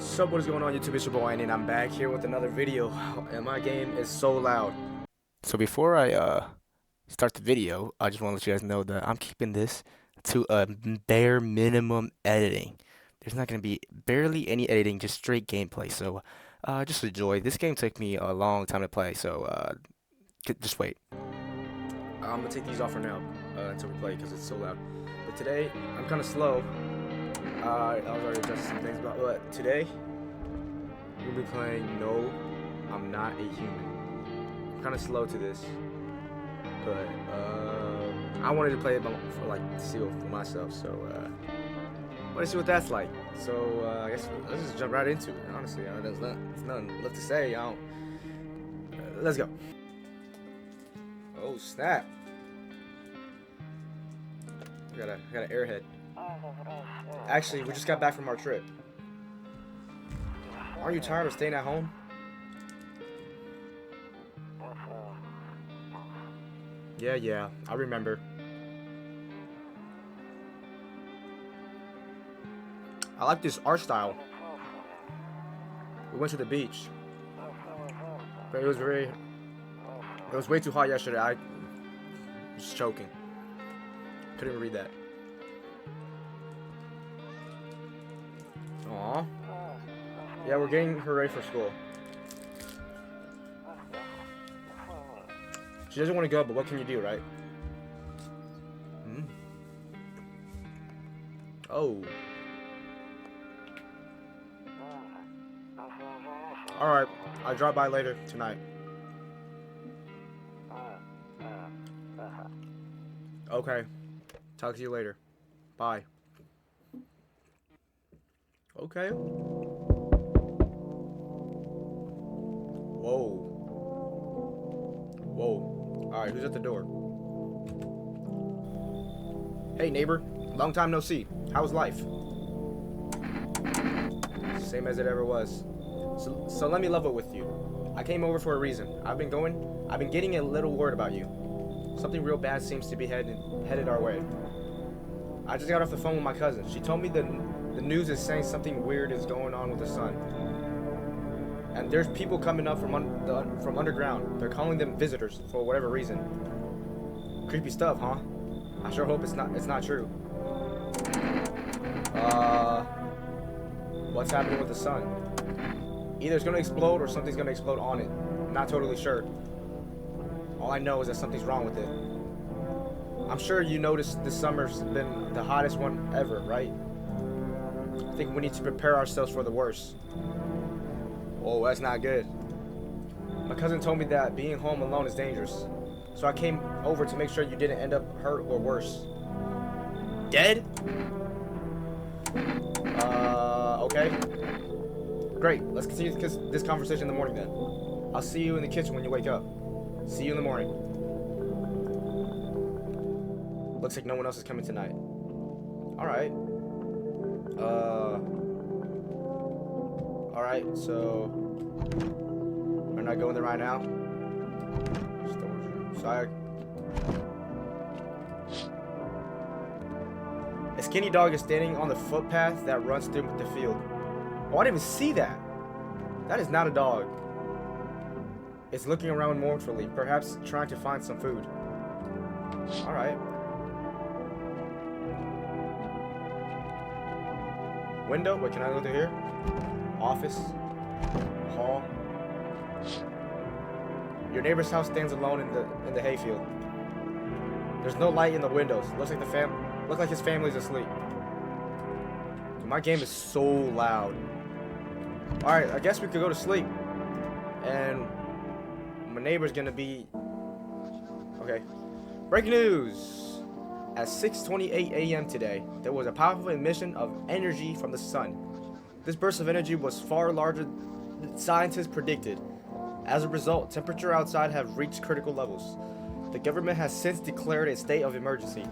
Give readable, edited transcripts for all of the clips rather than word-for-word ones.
Sup, what is going on YouTube? It's your boy Andy, and I'm back here with another video, and my game is so loud. So before I start the video, I just want to let you guys know that I'm keeping this to a bare minimum editing. There's not going to be barely any editing, just straight gameplay. So just enjoy. This game took me a long time to play, so just wait. I'm going to take these off for now until we play because it's so loud. But today, I'm kind of slow. I was already adjusting some things, but today we'll be playing No, I'm Not a Human. I'm kind of slow to this, but I wanted to play it for see it for myself. So I want to see what that's like. So I guess let's just jump right into it. Honestly, there's nothing left to say. Let's go. Oh snap! I got an airhead. Actually, we just got back from our trip. Aren't you tired of staying at home? Yeah, I remember. I like this art style. We went to the beach, but it was way too hot yesterday. I was choking. Couldn't even read that. Aw. Yeah, we're getting her ready for school. She doesn't want to go, but what can you do, right? Oh. Alright, I'll drop by later tonight. Okay. Talk to you later. Bye. Okay. Whoa. Alright, who's at the door? Hey neighbor, long time no see. How's life? Same as it ever was. So let me level with you. I came over for a reason. I've been getting a little worried about you. Something real bad seems to be headed our way. I just got off the phone with my cousin. She told me that the news is saying something weird is going on with the sun. And there's people coming up from underground. They're calling them visitors for whatever reason. Creepy stuff, huh? I sure hope it's not true. What's happening with the sun? Either it's gonna explode or something's gonna explode on it. I'm not totally sure. All I know is that something's wrong with it. I'm sure you noticed this summer's been the hottest one ever, right? I think we need to prepare ourselves for the worst. Oh, that's not good. My cousin told me that being home alone is dangerous. So I came over to make sure you didn't end up hurt or worse. Dead? Okay. Great, let's continue this conversation in the morning then. I'll see you in the kitchen when you wake up. See you in the morning. Looks like no one else is coming tonight. Alright. Alright, so we're not going there right now. Sorry. A skinny dog is standing on the footpath that runs through the field. Oh, I didn't even see that. That is not a dog. It's looking around mournfully, perhaps trying to find some food. Alright. Window? Wait, can I go through here? Office. Hall. Your neighbor's house stands alone in the hayfield. There's no light in the windows. Looks like his family's asleep. My game is so loud. Alright, I guess we could go to sleep. And my neighbor's gonna be... Okay. Breaking news! At 6:28 a.m. today, there was a powerful emission of energy from the sun. This burst of energy was far larger than scientists predicted. As a result, temperature outside have reached critical levels. The government has since declared a state of emergency.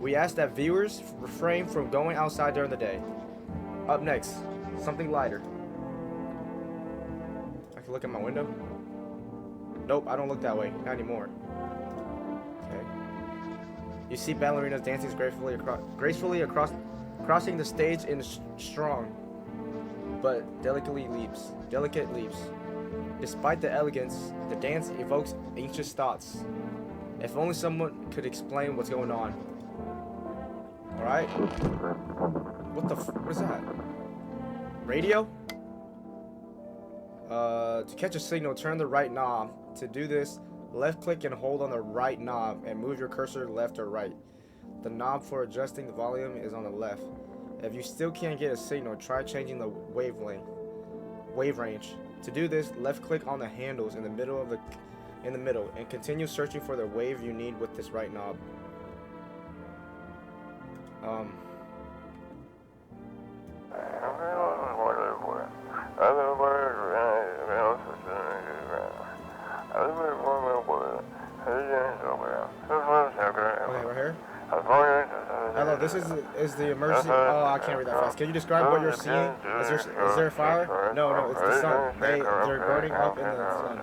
We ask that viewers refrain from going outside during the day. Up next, something lighter. I can look at my window. Nope, I don't look that way. Not anymore. Okay. You see ballerinas dancing gracefully across, crossing the stage in strong. but delicate leaps. Despite the elegance, the dance evokes anxious thoughts. If only someone could explain what's going on. Alright? What is that? Radio? To catch a signal, turn the right knob. To do this, left click and hold on the right knob and move your cursor left or right. The knob for adjusting the volume is on the left. If you still can't get a signal, try changing the wave range. To do this, left click on the handles in the middle and continue searching for the wave you need with this right knob. Okay, right here. Hello, this is the emergency. Oh, I can't read that fast. Can you describe what you're seeing? Is there a fire? No, it's the sun. They're burning up in the sun.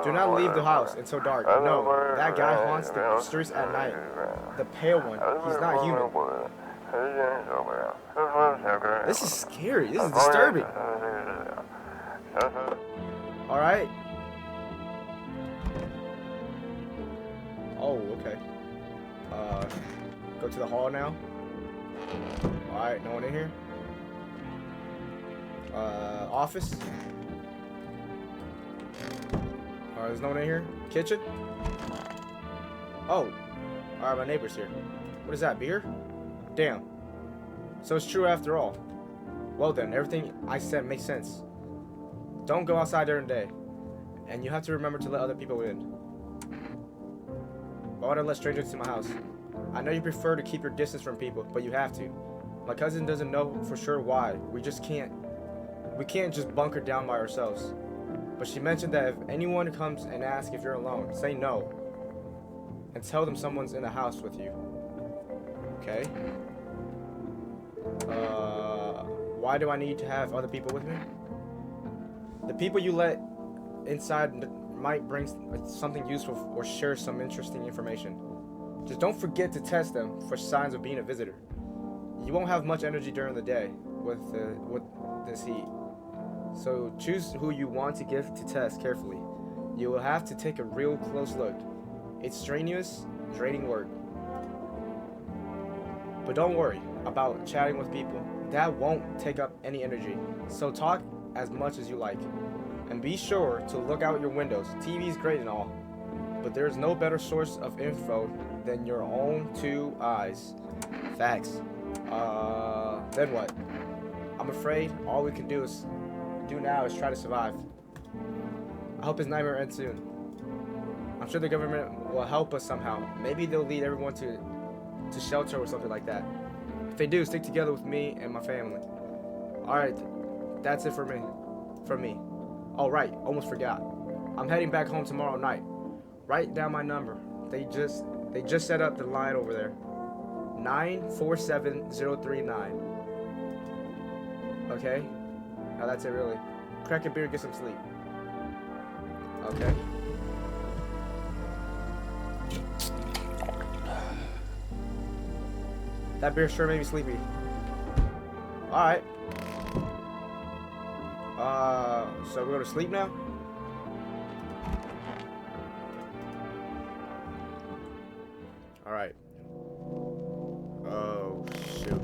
Do not leave the house until dark. No, that guy haunts the streets at night. The pale one. He's not human. This is scary. This is disturbing. Alright. Oh, okay. Go to the hall now. Alright, no one in here. Office. Alright, there's no one in here. Kitchen. Oh. Alright, my neighbor's here. What is that, beer? Damn. So it's true after all. Well then, everything I said makes sense. Don't go outside during the day. And you have to remember to let other people in. Why would I let strangers to my house? I know you prefer to keep your distance from people, but you have to. My cousin doesn't know for sure why. We can't just bunker down by ourselves. But she mentioned that if anyone comes and asks if you're alone, say no. And tell them someone's in the house with you. Okay. Why do I need to have other people with me? The people you let inside might bring something useful or share some interesting information. Just don't forget to test them for signs of being a visitor. You won't have much energy during the day with this heat. So choose who you want to give to test carefully. You will have to take a real close look. It's strenuous, draining work. But don't worry about chatting with people. That won't take up any energy. So talk as much as you like. And be sure to look out your windows. TV's great and all, but there's no better source of info than your own two eyes. Facts. Then what? I'm afraid all we can do now is try to survive. I hope his nightmare ends soon. I'm sure the government will help us somehow. Maybe they'll lead everyone to shelter or something like that. If they do, stick together with me and my family. Alright, that's it for me. Oh right, almost forgot. I'm heading back home tomorrow night. Write down my number. They just set up the line over there. 947039. Okay? Now that's it really. Crack a beer, get some sleep. Okay. That beer sure made me sleepy. Alright. So we go to sleep now? Alright. Oh, shoot.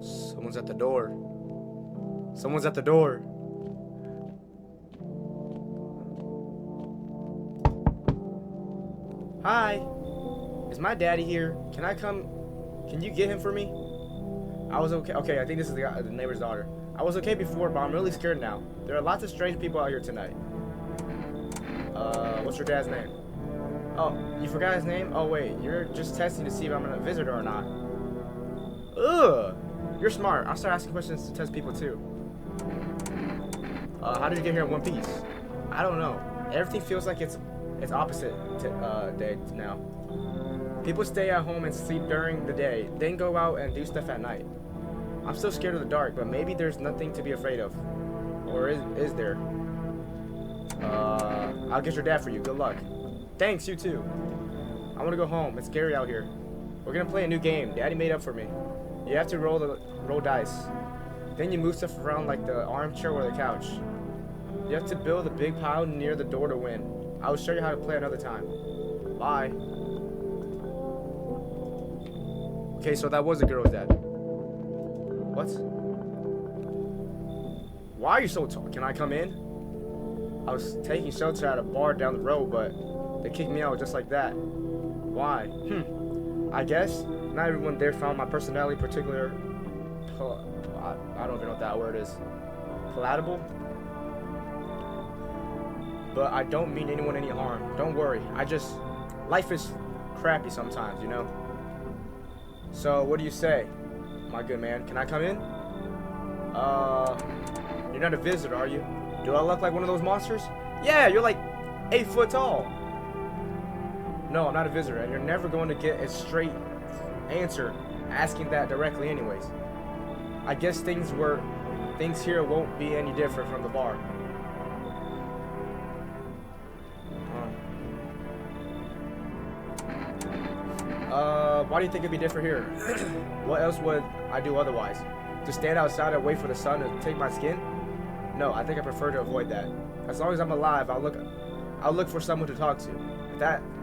Someone's at the door. Someone's at the door. Hi. Is my daddy here? Can I come? Can you get him for me? I was okay. Okay, I think this is the neighbor's daughter. I was okay before, but I'm really scared now. There are lots of strange people out here tonight. What's your dad's name? Oh, you forgot his name? Oh wait, you're just testing to see if I'm a visitor or not. Ugh! You're smart. I'll start asking questions to test people too. How did you get here in one piece? I don't know. Everything feels like it's opposite day now. People stay at home and sleep during the day, then go out and do stuff at night. I'm still scared of the dark, but maybe there's nothing to be afraid of. Or is there? I'll get your dad for you. Good luck. Thanks, you too. I want to go home. It's scary out here. We're gonna play a new game. Daddy made up for me. You have to roll dice. Then you move stuff around like the armchair or the couch. You have to build a big pile near the door to win. I will show you how to play another time. Bye. Okay, so that was the girl's dad. What? Why are you so tall? Can I come in? I was taking shelter at a bar down the road, but they kicked me out just like that. Why? I guess not everyone there found my personality particular. I don't even know what that word is. Palatable? But I don't mean anyone any harm. Don't worry. Life is crappy sometimes, you know? So, what do you say, my good man? Can I come in? You're not a visitor, are you? Do I look like one of those monsters? Yeah, you're like 8 foot tall. No, I'm not a visitor, and you're never going to get a straight answer asking that directly anyways. I guess things here won't be any different from the bar. Why do you think it'd be different here? What else would I do otherwise? To stand outside and wait for the sun to take my skin? No, I think I prefer to avoid that. As long as I'm alive, I'll look for someone to talk to.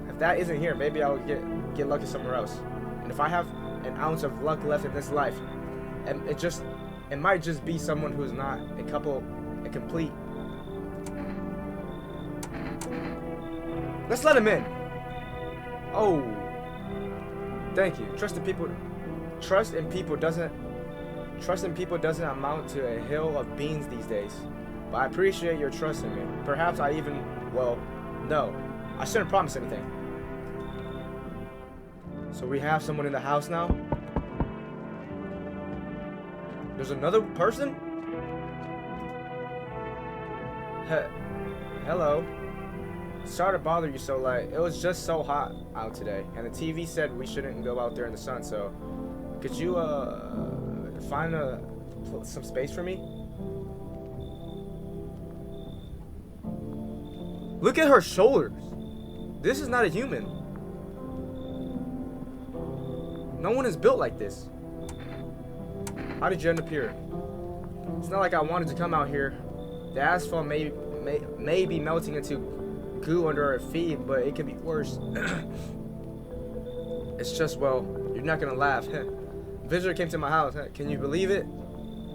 If that isn't here, maybe I'll get lucky somewhere else. And if I have an ounce of luck left in this life, and it might just be someone who's not a complete. Let's let him in. Oh, thank you. Trust in people doesn't amount to a hill of beans these days. But I appreciate your trust in me. Perhaps no, I shouldn't promise anything. So we have someone in the house now? There's another person? Hello. Sorry to bother you so late. It was just so hot out today, and the TV said we shouldn't go out there in the sun, so could you find some space for me? Look at her shoulders. This is not a human. No one is built like this. How did you end up here? It's not like I wanted to come out here. The asphalt may be melting into goo under our feet, but it could be worse. It's just, well, you're not gonna laugh. Visitor came to my house. Can you believe it?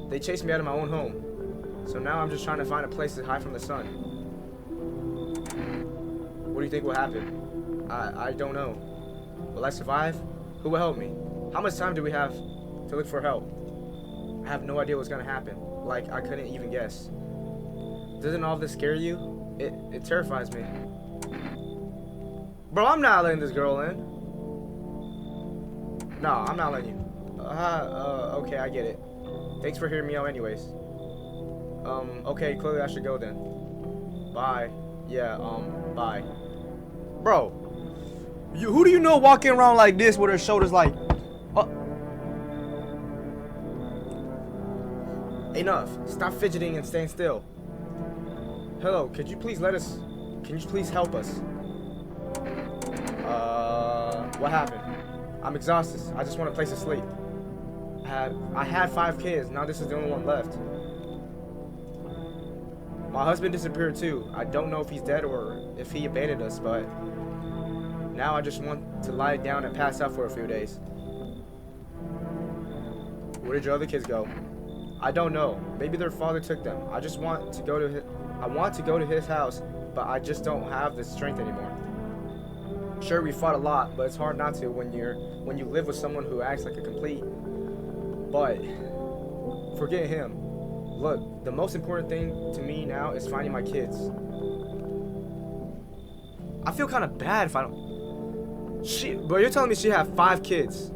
They chased me out of my own home. So now I'm just trying to find a place to hide from the sun. What do you think will happen? I don't know. Will I survive? Who will help me? How much time do we have to look for help? I have no idea what's gonna happen. Like, I couldn't even guess. Doesn't all this scare you? It terrifies me. Bro, I'm not letting this girl in. No, I'm not letting you. Okay, I get it. Thanks for hearing me out anyways. Okay, clearly I should go then. Bye. Yeah, bye. Bro, who do you know walking around like this with her shoulders like... Enough. Stop fidgeting and stand still. Hello, can you please help us? What happened? I'm exhausted. I just want a place to sleep. I had 5 kids. Now this is the only one left. My husband disappeared too. I don't know if he's dead or if he abandoned us, but now I just want to lie down and pass out for a few days. Where did your other kids go? I don't know. Maybe their father took them. I want to go to his house, but I just don't have the strength anymore. Sure, we fought a lot, but it's hard not to when you live with someone who acts like a complete. But forget him. Look, the most important thing to me now is finding my kids. I feel kind of bad if I don't. But you're telling me she had 5 kids.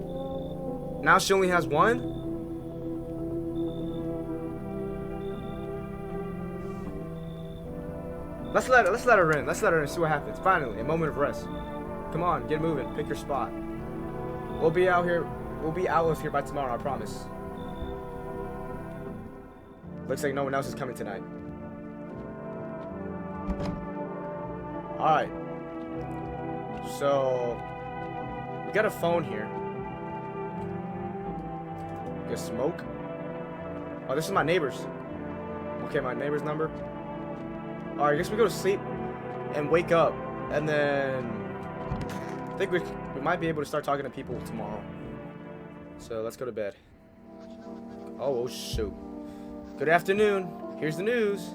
Now she only has 1? Let's let her in. Let's let her in and see what happens. Finally, a moment of rest. Come on, get moving. Pick your spot. We'll be out of here by tomorrow, I promise. Looks like no one else is coming tonight. Alright. So, we got a phone here. Get smoke. Oh, this is my neighbor's. Okay, my neighbor's number. Alright, I guess we go to sleep and wake up. And then I think we might be able to start talking to people tomorrow. So let's go to bed. Oh shoot. Good afternoon. Here's the news.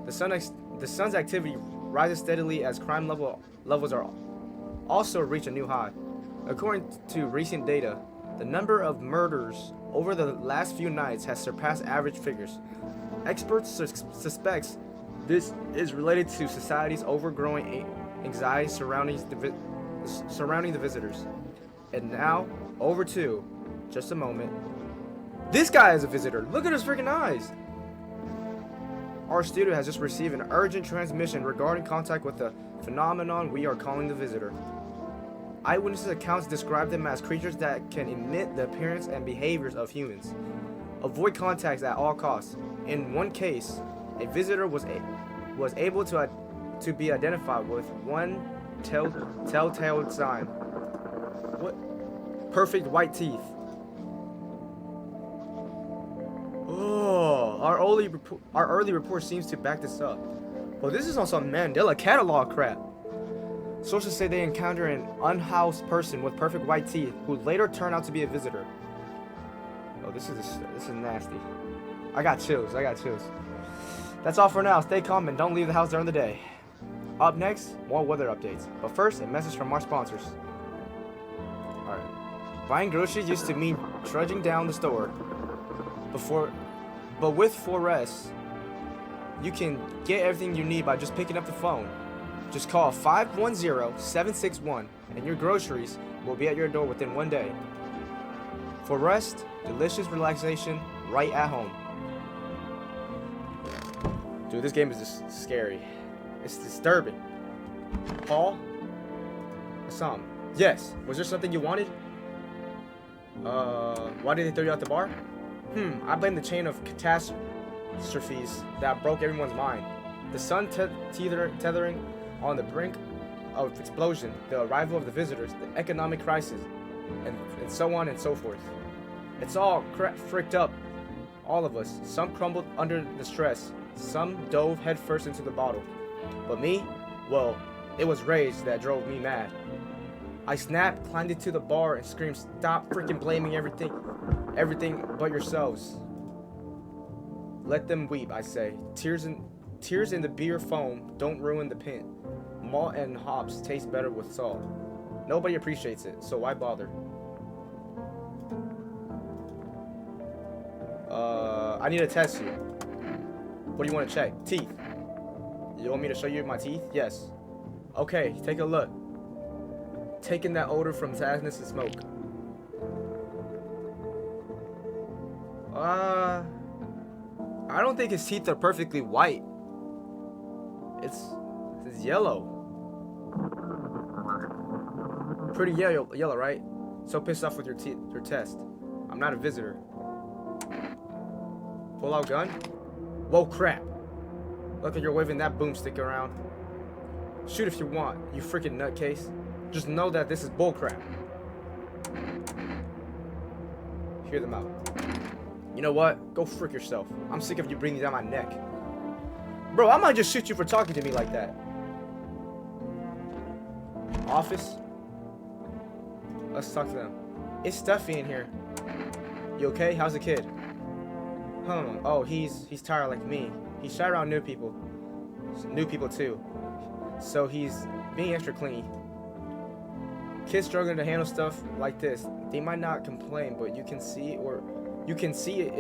The sun's activity rises steadily as crime levels are also reach a new high. According to recent data, the number of murders over the last few nights has surpassed average figures. Experts suspect this is related to society's overgrowing anxiety surrounding the visitors. And now, over to, just a moment. This guy is a visitor. Look at his freaking eyes. Our studio has just received an urgent transmission regarding contact with the phenomenon we are calling the visitor. Eyewitnesses' accounts describe them as creatures that can emit the appearance and behaviors of humans. Avoid contacts at all costs. In one case, a visitor was able to be identified with one telltale sign. What? Perfect white teeth. Oh, our early report seems to back this up. Well, this is on some Mandela catalog crap. Sources say they encountered an unhoused person with perfect white teeth who later turned out to be a visitor. Oh, this is nasty. I got chills. That's all for now. Stay calm and don't leave the house during the day. Up next, more weather updates. But first, a message from our sponsors. Alright. Buying groceries used to mean trudging down the store. But with 4S, you can get everything you need by just picking up the phone. Just call 510-761 and your groceries will be at your door within 1 day. For rest, delicious relaxation right at home. Dude, this game is just scary. It's disturbing. Paul? Assam. Yes. Was there something you wanted? Why did they throw you out the bar? I blame the chain of catastrophes that broke everyone's mind. The sun tethering on the brink of explosion, the arrival of the visitors, the economic crisis, and so on and so forth. It's all fricked up, all of us. Some crumbled under the stress, some dove headfirst into the bottle. But me, well, it was rage that drove me mad. I snapped, climbed into the bar, and screamed, "Stop freaking blaming everything but yourselves. Let them weep," I say. Tears in the beer foam don't ruin the pint. Malt and hops taste better with salt. Nobody appreciates it, so why bother? I need to test you. What do you want to check? Teeth. You want me to show you my teeth? Yes. Okay, take a look. Taking that odor from sadness and smoke. I don't think his teeth are perfectly white. It's yellow. Pretty yellow, right? So pissed off with your test. I'm not a visitor. Pull out gun? Whoa, crap. Look like you're waving that boomstick around. Shoot if you want, you freaking nutcase. Just know that this is bullcrap. Hear them out. You know what? Go frick yourself. I'm sick of you breathing down my neck. Bro, I might just shoot you for talking to me like that. Office? Let's talk to them. It's stuffy in here. You okay? How's the kid? Oh, he's tired like me. He's shy around new people. New people too. So he's being extra clingy. Kids struggling to handle stuff like this, they might not complain, but you can see it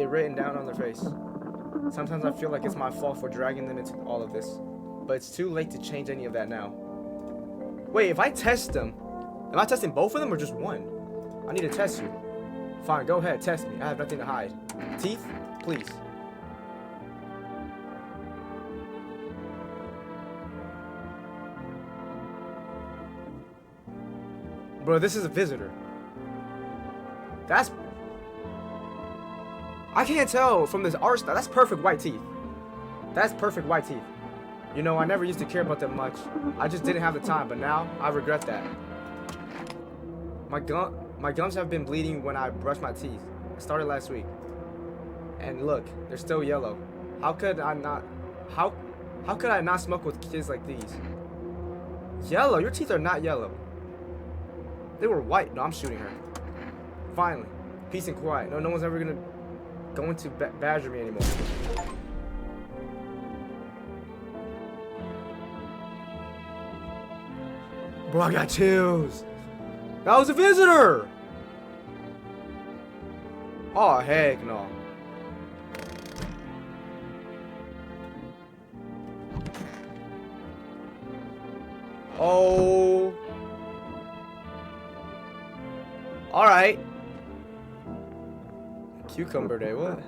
written down on their face. Sometimes I feel like it's my fault for dragging them into all of this, but it's too late to change any of that now. Wait, if I test them, am I testing both of them or just one? I need to test you. Fine, go ahead, test me. I have nothing to hide. Teeth, please. Bro, this is a visitor. I can't tell from this art style. That's perfect white teeth. That's perfect white teeth. You know, I never used to care about them much. I just didn't have the time, but now I regret that. My gums have been bleeding when I brush my teeth. It started last week. And look, they're still yellow. How could I not smoke with kids like these? Yellow? Your teeth are not yellow. They were white. No, I'm shooting her. Finally. Peace and quiet. No one's ever going to badger me anymore. Bro, I got chills. That was a visitor. Oh, heck no. Oh. Alright. Cucumber day, what?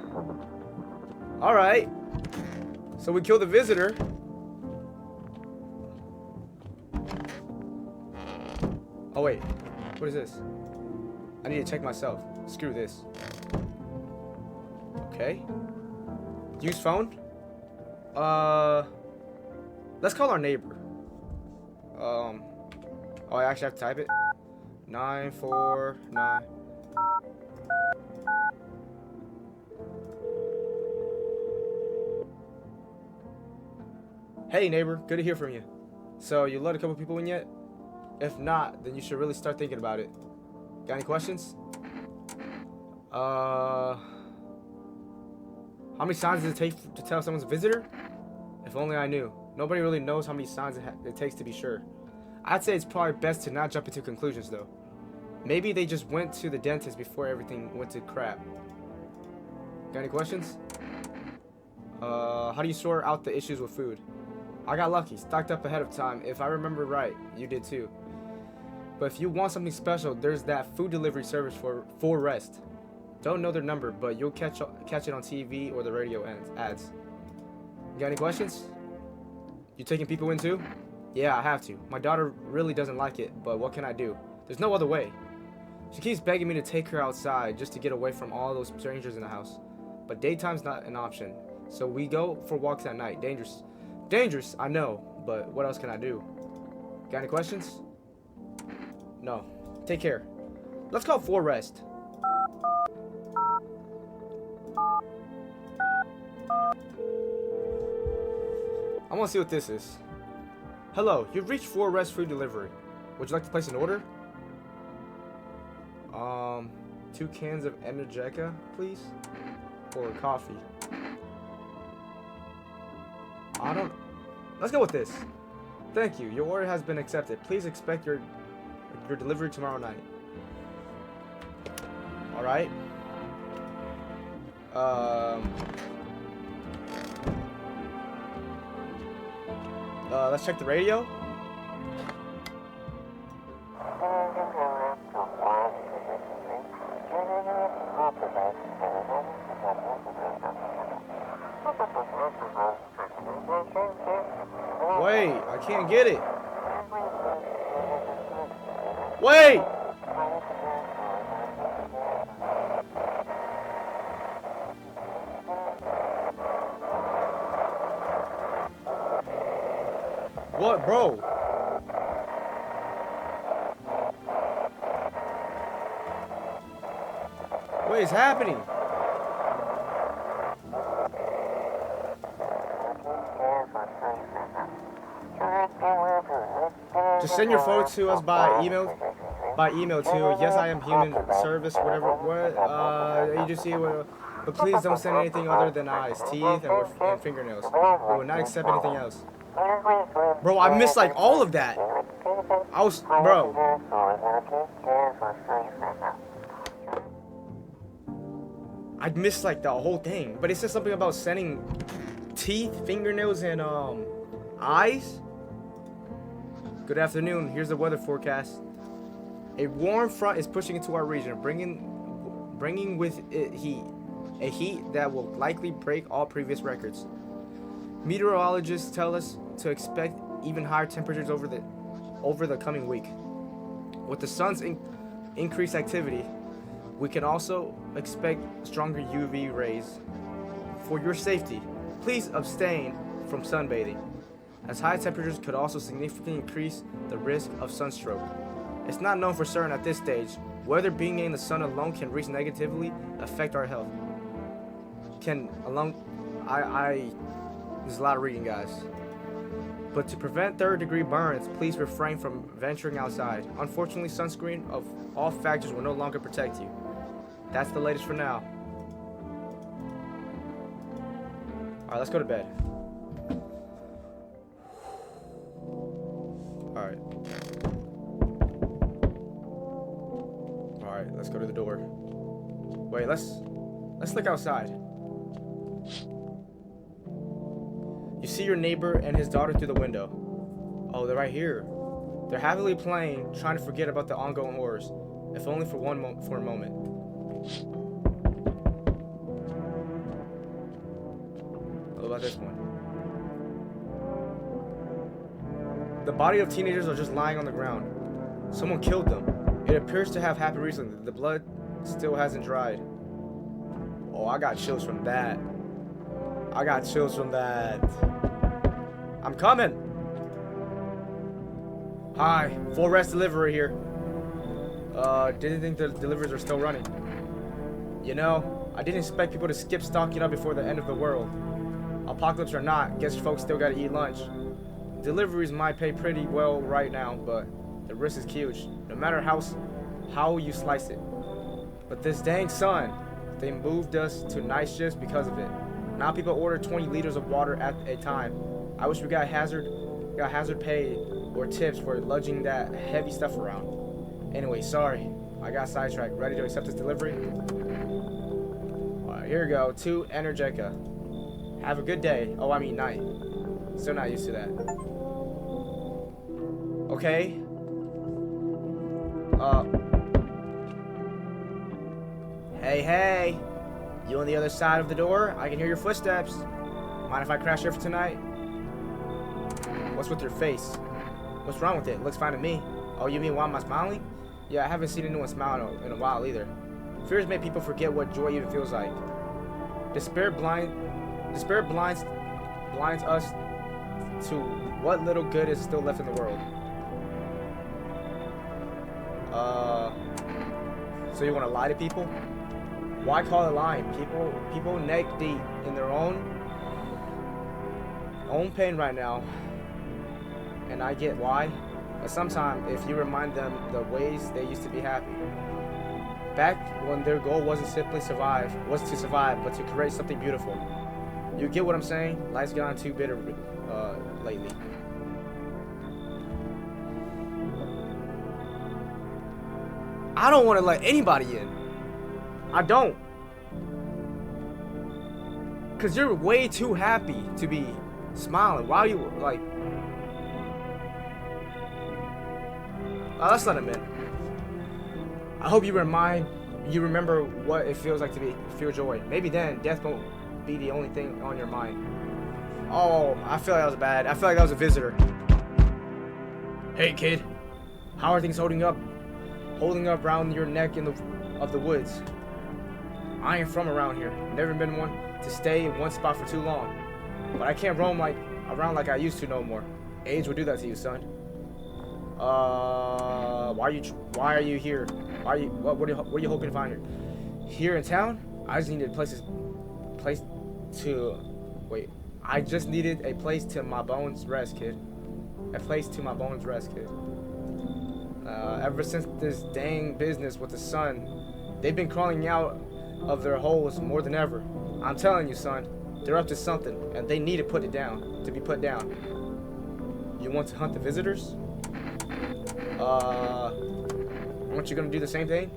Alright. So we killed the visitor. Oh wait, what is this? I need to check myself. Screw this. Okay. Use phone? Let's call our neighbor. Oh, I actually have to type it. 949. Hey neighbor, good to hear from you. So you let a couple people in yet? If not, then you should really start thinking about it. Got any questions? How many signs does it take to tell someone's a visitor? If only I knew. Nobody really knows how many signs it takes to be sure. I'd say it's probably best to not jump into conclusions though. Maybe they just went to the dentist before everything went to crap. Got any questions? How do you sort out the issues with food? I got lucky, stocked up ahead of time. If I remember right, you did too. But if you want something special, there's that food delivery service for Rest. Don't know their number, but you'll catch it on TV or the radio ads. You got any questions? You taking people in too? Yeah, I have to. My daughter really doesn't like it, but what can I do? There's no other way. She keeps begging me to take her outside just to get away from all those strangers in the house. But daytime's not an option. So we go for walks at night. Dangerous. Dangerous, I know, but what else can I do? Got any questions? No. Take care. Let's call for Rest. I want to see what this is. Hello, you've reached For Rest Food Delivery. Would you like to place an order? 2 cans of Energetica, please? Or coffee? Let's go with this. Thank you. Your order has been accepted. Please expect your delivery tomorrow night. All right. Let's check the radio. Wait, I can't get it. Wait! What, bro? What is happening? Just send your photo to us by email. By email to yes I am human service whatever agency whatever. But please don't send anything other than eyes, teeth, and fingernails. We will not accept anything else. Bro, I missed like all of that. Bro. I missed like the whole thing. But it says something about sending teeth, fingernails, and eyes. Good afternoon. Here's the weather forecast. A warm front is pushing into our region, bringing with it heat. A heat that will likely break all previous records. Meteorologists tell us to expect even higher temperatures over the coming week. With the sun's increased activity, we can also expect stronger UV rays. For your safety, please abstain from sunbathing. as high temperatures could also significantly increase the risk of sunstroke. It's not known for certain at this stage whether being in the sun alone can negatively affect our health. There's a lot of reading, guys. But to prevent third-degree burns, please refrain from venturing outside. Unfortunately, sunscreen of all factors will no longer protect you. That's the latest for now. Alright, let's go to bed. Alright. Alright, let's go to the door. Wait, let's look outside. You see your neighbor and his daughter through the window. Oh, they're right here. They're happily playing, trying to forget about the ongoing horrors, if only for a moment. What about this one? The body of teenagers are just lying on the ground. Someone killed them. It appears to have happened recently. The blood still hasn't dried. Oh, I got chills from that. I got chills from that. I'm coming. Hi, full rest delivery here. Didn't think the deliveries are still running. You know, I didn't expect people to skip stocking up before the end of the world. Apocalypse or not, guess folks still gotta eat lunch. Deliveries might pay pretty well right now, but the risk is huge, no matter how you slice it. But this dang sun, they moved us to night shifts because of it. Now people order 20 liters of water at a time. I wish we got hazard pay or tips for lugging that heavy stuff around. Anyway, sorry, I got sidetracked. Ready to accept this delivery? Alright, here we go. To Energetica. Have a good day. Oh, I mean night. Still not used to that. Okay. Hey. You on the other side of the door? I can hear your footsteps. Mind if I crash here for tonight? What's with your face? What's wrong with it? Looks fine to me. Oh, you mean why am I smiling? Yeah, I haven't seen anyone smile in a while either. Fears make people forget what joy even feels like. Despair blinds us to what little good is still left in the world. So you want to lie to people? Why call it lying? People neck deep in their own pain right now, and I get why. But sometimes, if you remind them the ways they used to be happy, back when their goal wasn't simply to survive, but to create something beautiful. You get what I'm saying? Life's gotten too bitter lately. I don't want to let anybody in. I don't. Cause you're way too happy to be smiling. Why are you like? Let's let him in. I hope you remember what it feels like to feel joy. Maybe then death won't be the only thing on your mind. Oh, I feel like that was bad. I feel like that was a visitor. Hey kid, how are things holding up? Holding up around your neck of the woods. I ain't from around here. Never been one to stay in one spot for too long. But I can't roam around like I used to no more. Age will do that to you, son. Why are you here? What are you hoping to find here? Here in town? I just needed a place to my bones rest, kid. A place to my bones rest, kid. Ever since this dang business with the sun, they've been crawling out of their holes more than ever. I'm telling you, son, they're up to something, and they need to be put down. You want to hunt the visitors? Aren't you gonna do the same thing?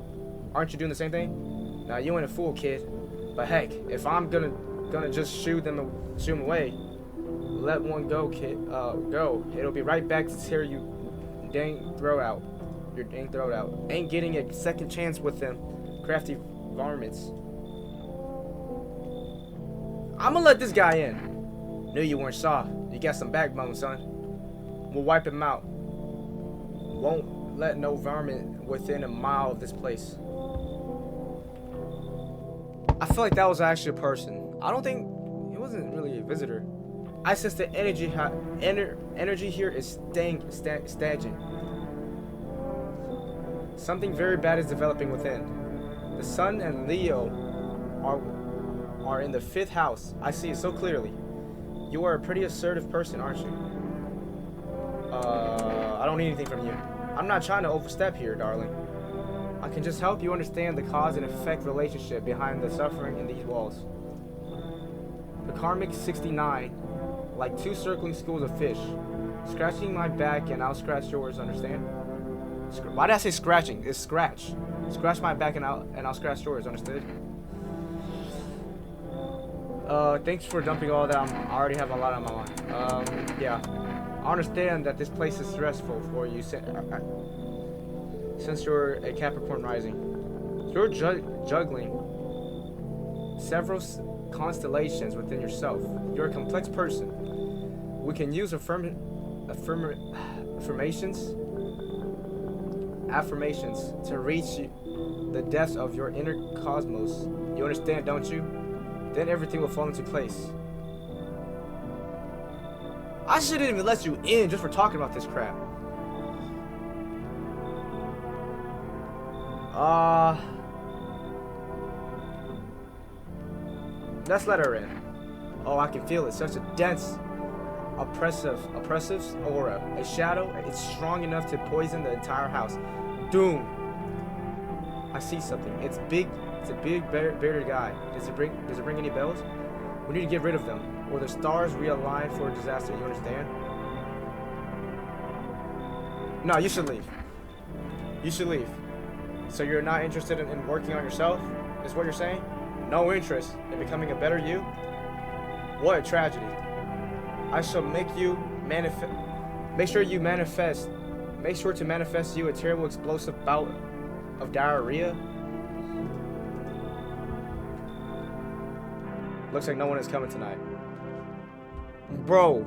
Aren't you doing the same thing? Now you ain't a fool, kid. But heck, if I'm gonna just shoot them away, let one go, kid. Go. It'll be right back to tear you dang throat out. Your dang throat out. Ain't getting a second chance with them crafty varmints. I'm gonna let this guy in. Knew you weren't soft. You got some backbone, son. We'll wipe him out. Won't let no varmint within a mile of this place. I feel like that was actually a person. I don't think it wasn't really a visitor. I sense the energy here is stagnant. Something very bad is developing within. The Sun and Leo are in the 5th house. I see it so clearly. You are a pretty assertive person, aren't you? I don't need anything from you. I'm not trying to overstep here, darling. I can just help you understand the cause and effect relationship behind the suffering in these walls. The karmic 69, like 2 circling schools of fish, scratching my back and I'll scratch yours, understand? Why did I say scratching? It's scratch. Scratch my back and I'll scratch yours, understood? Thanks for dumping all that. I already have a lot on my mind. Yeah. I understand that this place is stressful for you since you're a Capricorn rising. You're juggling several constellations within yourself. You're a complex person. We can use affirmations to reach the depths of your inner cosmos. You understand, don't you? Then everything will fall into place. I shouldn't even let you in just for talking about this crap. Let's let her in. Oh, I can feel it. Such a dense, oppressive aura. A shadow. It's strong enough to poison the entire house. Doom. I see something. It's big. It's a big bearded guy. Does it ring any bells? We need to get rid of them, or the stars realign for a disaster. You understand? No, you should leave. You should leave. So you're not interested in working on yourself? Is what you're saying? No interest in becoming a better you? What a tragedy. I shall make you manifest. Make sure to manifest you a terrible explosive bout of diarrhea. Looks like no one is coming tonight. Bro.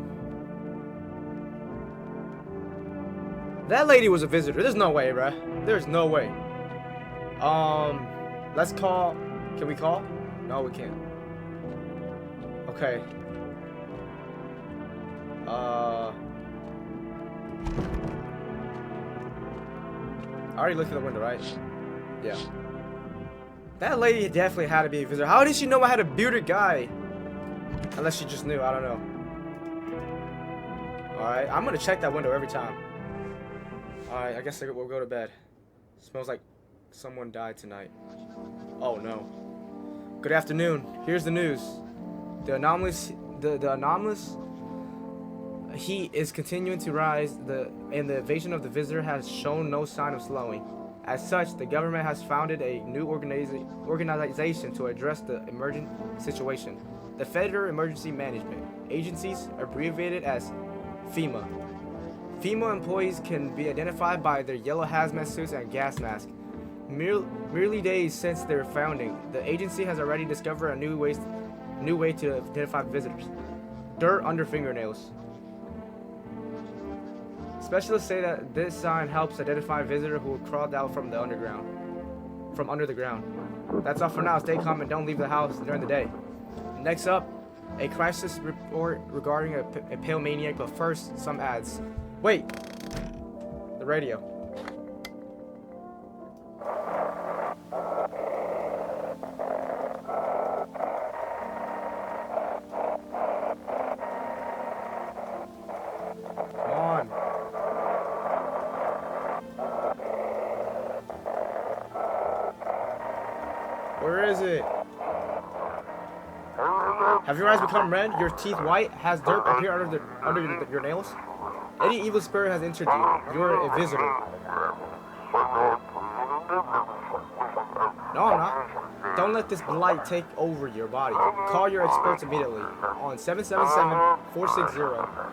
That lady was a visitor. There's no way, bruh. There's no way. Let's call. Can we call? No, we can't. Okay. I already looked through the window, right? Yeah. That lady definitely had to be a visitor. How did she know I had a bearded guy? Unless she just knew. I don't know. Alright, I'm gonna check that window every time. Alright, I guess we'll go to bed. Smells like someone died tonight. Oh no. Good afternoon. Here's the news. The anomalous heat is continuing to rise, and the invasion of the visitor has shown no sign of slowing. As such, the government has founded a new organization to address the emergent situation. The Federal Emergency Management Agencies, abbreviated as FEMA. FEMA employees can be identified by their yellow hazmat suits and gas masks. Merely days since their founding, the agency has already discovered a new way to identify visitors. Dirt under fingernails. Specialists say that this sign helps identify a visitor who crawled out from under the ground. That's all for now. Stay calm and don't leave the house during the day. Next up, a crisis report regarding a pale maniac, but first, some ads. Wait! The radio. Where is it? Have your eyes become red? Your teeth white? Has dirt appeared under your nails? Any evil spirit has entered you. You're a visitor. No, I'm not. Don't let this blight take over your body. Call your experts immediately on 777-460.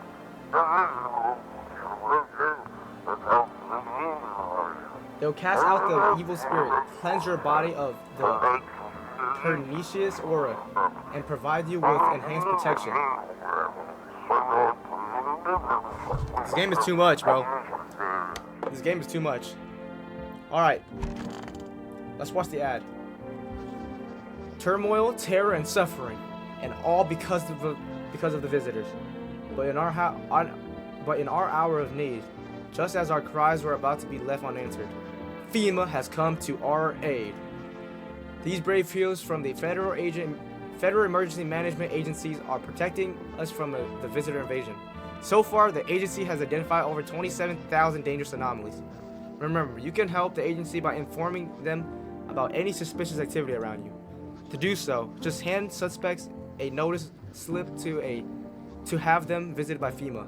They'll cast out the evil spirit, cleanse your body of the pernicious aura, and provide you with enhanced protection. This game is too much, bro. This game is too much. Alright. Let's watch the ad. Turmoil, terror, and suffering. And all because of because of the visitors. But in our hour of need, just as our cries were about to be left unanswered, FEMA has come to our aid. These brave heroes from the Federal Emergency Management Agencies are protecting us from the visitor invasion. So far, the agency has identified over 27,000 dangerous anomalies. Remember, you can help the agency by informing them about any suspicious activity around you. To do so, just hand suspects a notice slip to have them visited by FEMA.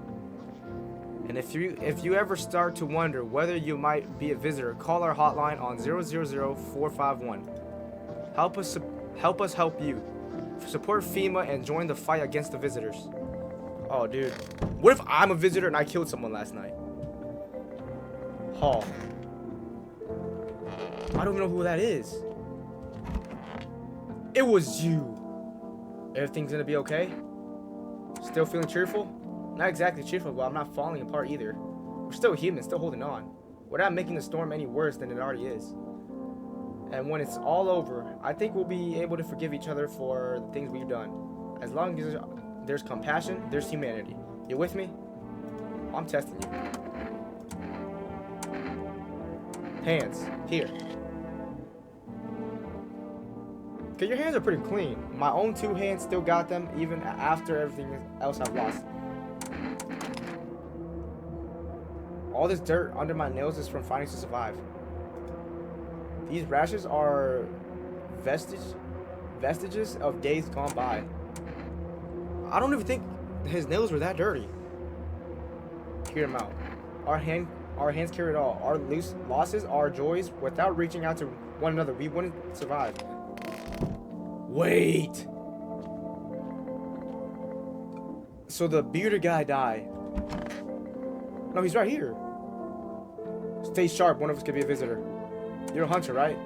And if you ever start to wonder whether you might be a visitor, call our hotline on 000-451. Help us help you. Support FEMA and join the fight against the visitors. Oh, dude. What if I'm a visitor and I killed someone last night? Oh. I don't even know who that is. It was you. Everything's gonna be okay? Still feeling cheerful? Not exactly cheerful, but I'm not falling apart either. We're still human, still holding on. We're not making the storm any worse than it already is. And when it's all over, I think we'll be able to forgive each other for the things we've done. As long as there's compassion, there's humanity. You with me? I'm testing you. Hands. Here. Okay, your hands are pretty clean. My own 2 hands still got them, even after everything else I've lost. All this dirt under my nails is from fighting to survive. These rashes are vestiges of days gone by. I don't even think his nails were that dirty. Hear him out. Our hands carry it all. Our losses, our joys. Without reaching out to one another, we wouldn't survive. Wait. So the bearded guy died. No, he's right here. Stay sharp. One of us could be a visitor. You're a hunter, right?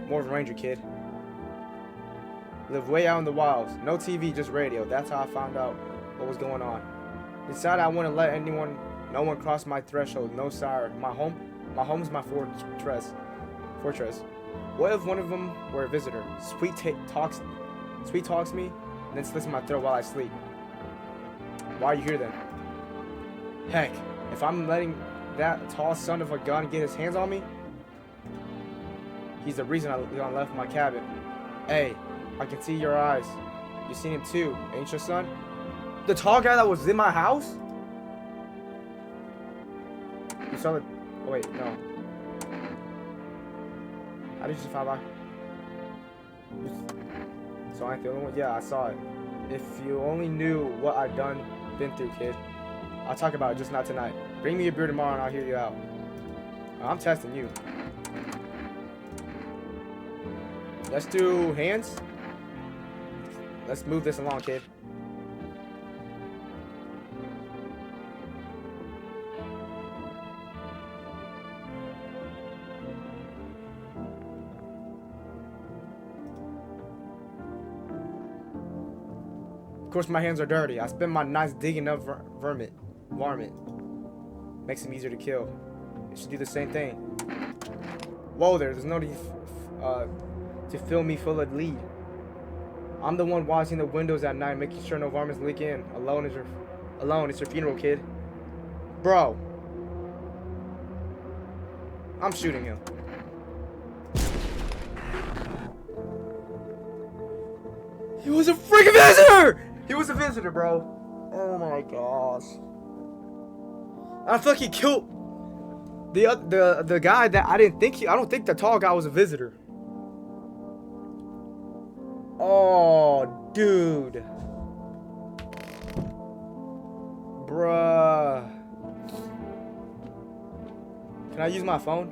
More of a ranger, kid. Live way out in the wilds. No TV, just radio. That's how I found out what was going on. Decided I wouldn't let no one cross my threshold. No, sire. My home's my fortress. What if one of them were a visitor? Sweet talks me, and then slits my throat while I sleep. Why are you here then? Heck, if I'm letting that tall son of a gun get his hands on me, he's the reason I left my cabin. Hey, I can see your eyes. You seen him too, ain't your son? The tall guy that was in my house? You saw the... Oh, wait, no. How did you survive by? So I ain't the only one? Yeah, I saw it. If you only knew what I've been through, kid. I'll talk about it, just not tonight. Bring me a beer tomorrow and I'll hear you out. I'm testing you. Let's do hands. Let's move this along, kid. Of course, my hands are dirty. I spend my nights digging up varmint. Makes them easier to kill. You should do the same thing. Whoa there, there's no need to fill me full of lead. I'm the one watching the windows at night, making sure no varmints leak in. Alone, it's your funeral, kid. Bro. I'm shooting him. He was a freaking visitor! He was a visitor, bro. Oh my gosh. I feel like he killed the guy that I don't think the tall guy was a visitor. Oh, dude. Bruh. Can I use my phone?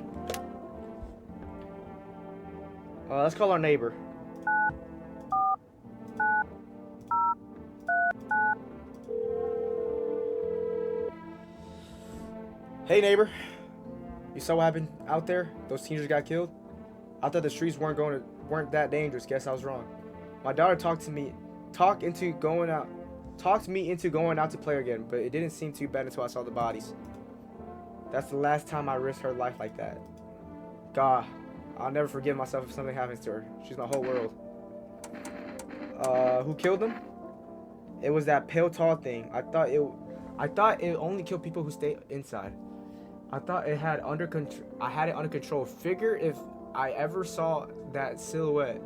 Let's call our neighbor. Hey neighbor, you saw what happened out there? Those teenagers got killed? I thought the streets weren't that dangerous. Guess I was wrong. My daughter talked me into going out to play again, but it didn't seem too bad until I saw the bodies. That's the last time I risked her life like that. God, I'll never forgive myself if something happens to her. She's my whole world. Who killed them? It was that pale tall thing. I thought it only killed people who stay inside. I thought it had under control. I had it under control. Figure if I ever saw that silhouette,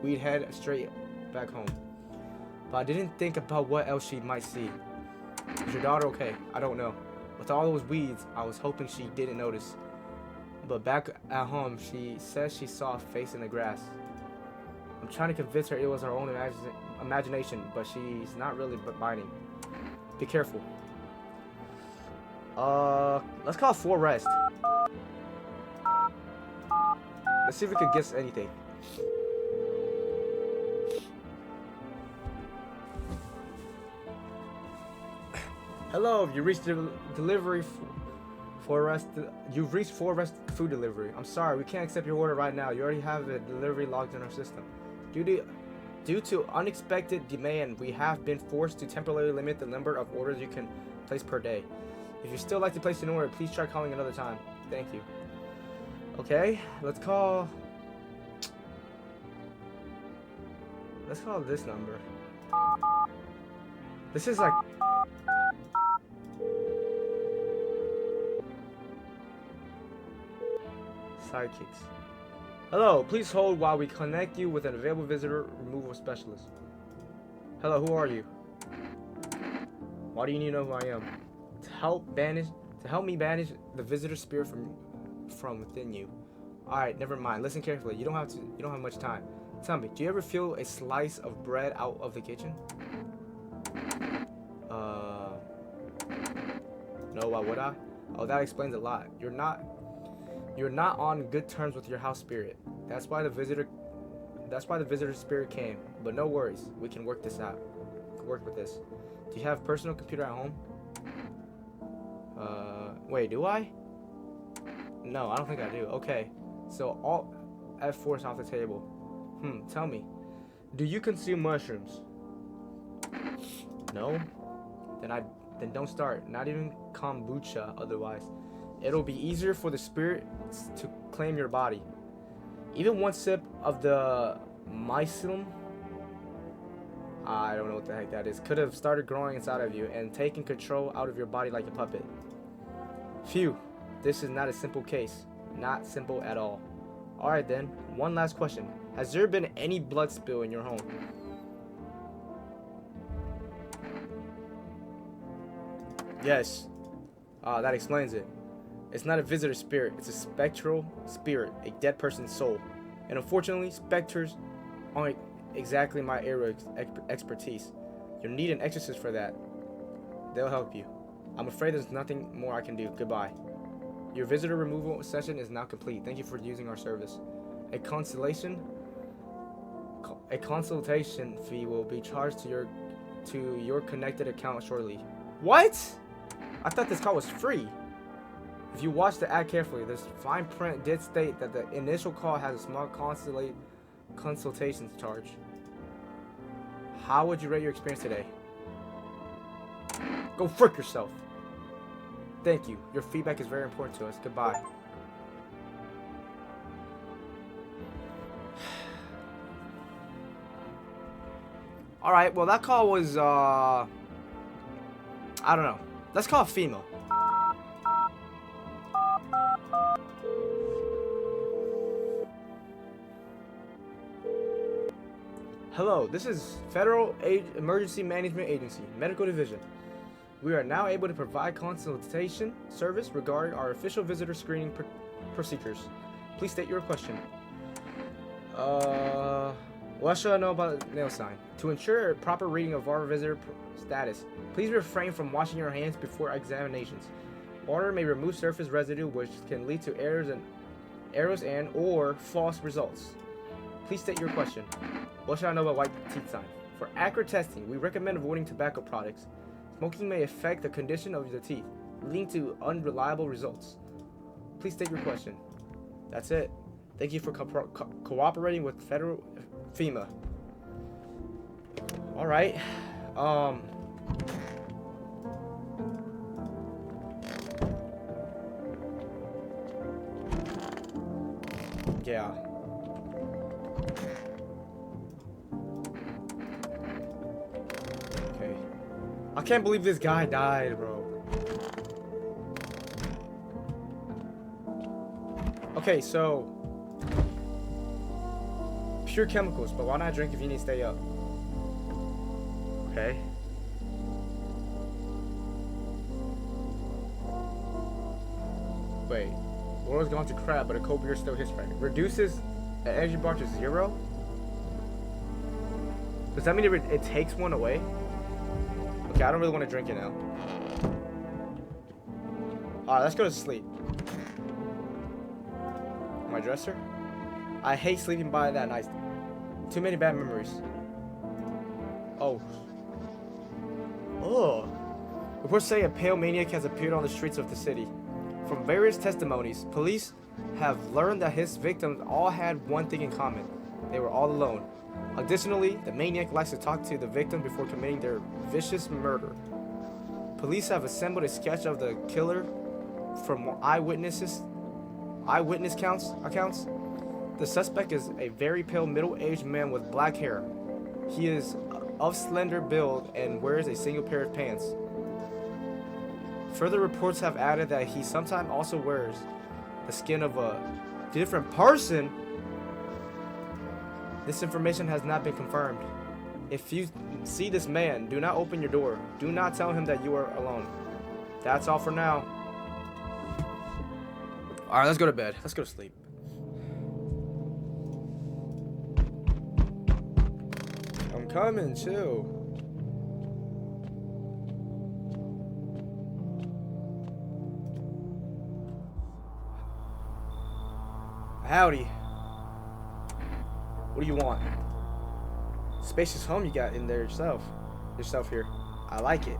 we'd head straight back home. But I didn't think about what else she might see. Is your daughter okay? I don't know. With all those weeds, I was hoping she didn't notice. But back at home, she says she saw a face in the grass. I'm trying to convince her it was her own imagination, but she's not really biting. Be careful. Let's call 4 rest. Let's see if we can guess anything. Hello, you reached the delivery for rest. You've reached 4 rest food delivery. I'm sorry, we can't accept your order right now. You already have a delivery logged in our system. Due to unexpected demand, we have been forced to temporarily limit the number of orders you can place per day. If you still like to place an order, please try calling another time. Thank you. Okay, let's call this number. This is like sidekicks. Hello, please hold while we connect you with an available visitor removal specialist. Hello, who are you? Why do you need to know who I am? To help me banish the visitor spirit from within you. Alright, never mind. Listen carefully. You don't have much time. Tell me, do you ever feel a slice of bread out of the kitchen? No, why would I? Oh, that explains a lot. You're not on good terms with your house spirit. That's why the visitor spirit came. But no worries, we can work this out. We can work with this. Do you have a personal computer at home? Wait, do I? No, I don't think I do. Okay, so all F4 is off the table. Tell me, do you consume mushrooms? No? Then don't start. Not even kombucha otherwise. It'll be easier for the spirits to claim your body. Even one sip of the mycelium, I don't know what the heck that is, could have started growing inside of you and taking control out of your body like a puppet. Phew, this is not a simple case. Not simple at all. Alright then, one last question. Has there been any blood spill in your home? Yes. That explains it. It's not a visitor spirit, it's a spectral spirit, a dead person's soul. And unfortunately, specters aren't exactly my area of expertise. You'll need an exorcist for that. They'll help you. I'm afraid there's nothing more I can do. Goodbye. Your visitor removal session is now complete. Thank you for using our service. A consultation fee will be charged to your connected account shortly. What? I thought this call was free. If you watch the ad carefully, this fine print did state that the initial call has a small consultation charge. How would you rate your experience today? Go frick yourself. Thank you. Your feedback is very important to us. Goodbye. Alright, well that call was, I don't know. Let's call it FEMA. Hello, this is Federal Emergency Management Agency, Medical Division. We are now able to provide consultation service regarding our official visitor screening procedures. Please state your question. What should I know about the nail sign? To ensure a proper reading of our visitor status, please refrain from washing your hands before examinations. Water may remove surface residue, which can lead to errors and or false results. Please state your question. What should I know about white teeth sign? For accurate testing, we recommend avoiding tobacco products. Smoking may affect the condition of the teeth, leading to unreliable results. Please state your question. That's it. Thank you for cooperating with Federal FEMA. All right. Yeah. Okay. I can't believe this guy died, bro. Okay, so pure chemicals, but why not drink if you need to stay up? Okay. Wait, world's gone to crap, but a cold beer still hits right. Reduces the energy bar to 0? Does that mean it takes one away? Okay, I don't really want to drink it now. Alright, let's go to sleep. My dresser? I hate sleeping by that night. Too many bad memories. Oh. Oh. Reports say a pale maniac has appeared on the streets of the city. From various testimonies, police have learned that his victims all had one thing in common. They were all alone. Additionally, the maniac likes to talk to the victim before committing their vicious murder. Police have assembled a sketch of the killer from eyewitness accounts. The suspect is a very pale middle-aged man with black hair. He is of slender build and wears a single pair of pants. Further reports have added that he sometimes also wears the skin of a different person. This information has not been confirmed. If you see this man, do not open your door. Do not tell him that you are alone. That's all for now. Alright, let's go to bed. Let's go to sleep. I'm coming, chill. Howdy. What do you want? Spacious home you got in there yourself. Yourself here. I like it.